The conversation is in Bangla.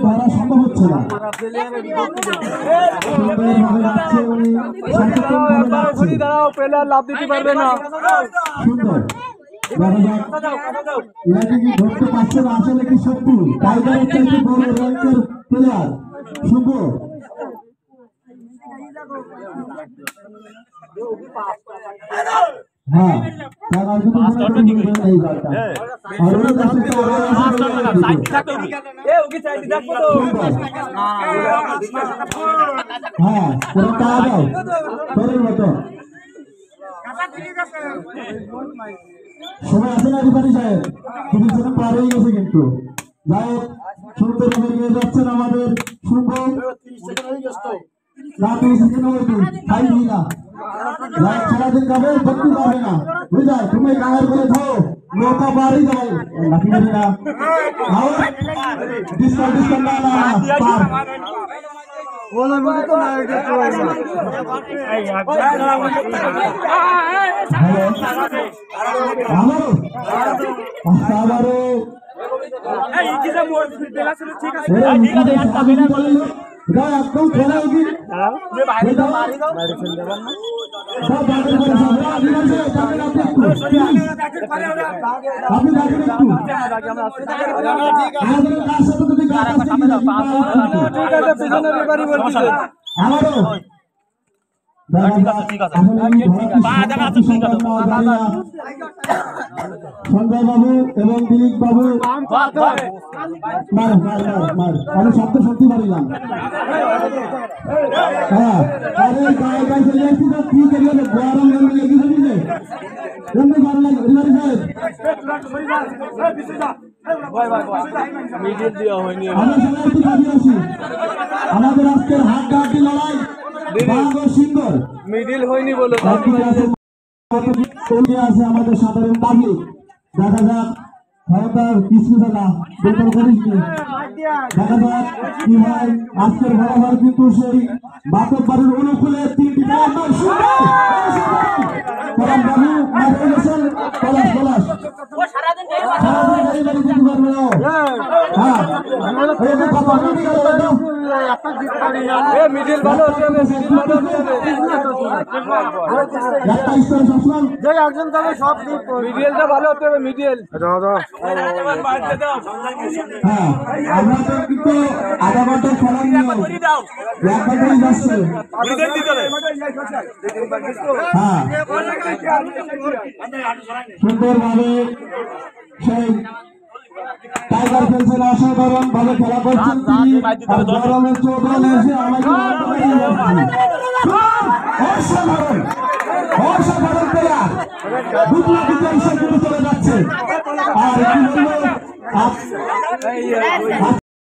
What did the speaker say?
ধরা সম্ভব হচ্ছে না। লাভ দিতে পারবে না। সুন্দর ধরতে পারছে না আসলে কি সত্যি টাইগারের চাইতে বড় র্যাঙ্কের প্লেয়ার শুভ। হ্যাঁ সময় আছে না রিফারি সাহেব, 30 সেকেন্ড পার হয়ে গেছে কিন্তু। যাই হোক সুন্দরভাবে নিয়ে যাচ্ছেন আমাদের শুভ। না 30 সেকেন্ড হয়েছে তাই না সারাদিন যাবে করতে পারবে না বুঝায় তুমি কাঙাল করে থাও নৌকা বাড়ি যাও লাঠি মারি না ডিসকাউন্ট না না বলে বলে তো না এটা তো আমারও এই কিসে মোর বেলা ছিল ঠিক আছে ঠিক আছে একটা বিনা বলে গায় একদম খেলা উঠি তুমি বাইরে দাও মারি দাও বাইরে ফেল দেবেন না সব বাইরে করে সব আদি আছে তাহলে আপনি দেখেন একটু আমরা আসছি ঠিক আছে আমাদের কার সাথে তুমি গায় সামনে দাও ঠিক আছে পিছনের ব্যাপারই বলছিস আমারও ঠিক আছে পা জায়গা আছে ঠিক আছে সঞ্জয় বাবু এবং দিলীপ বাবু আমি শব্দ শুনতে পারিলাম। হ্যাঁ আরে গায়ে গায়ে চলে আসছি তো কি করিয়ে গরম লেগে গেছে এমনি গরম লাগে রিমারি সাহেব আমাদের আজকের হাড্ডাহাড্ডি লড়াই সুন্দর মিডিল হয়নি বলো আছে আমাদের সাধারণ পাবলিক দেখা যাক ক্ষমতার কিছু দাদা বেতন করিস দেখা যাক কি হয় আজকের বরাবর কিন্তু সেই বাপক বাড়ির অনুকূলে 3টি মিডিল ভালো একজন তাহলে সব মিডিলটা ভালো হতে হবে মিডিল। হ্যাঁ আমরা তো কিন্তু আধা ঘন্টা খেলা নিয়ে যাচ্ছে। হ্যাঁ সুন্দরভাবে সেই টাইগার খেলছেন অসাধারণ ভাবে খেলা করছেন তিনি আর গরমের চোটে এসে আমাকে অসাধারণ অসাধারণ প্লেয়ার দুটো চলে যাচ্ছে। আর आप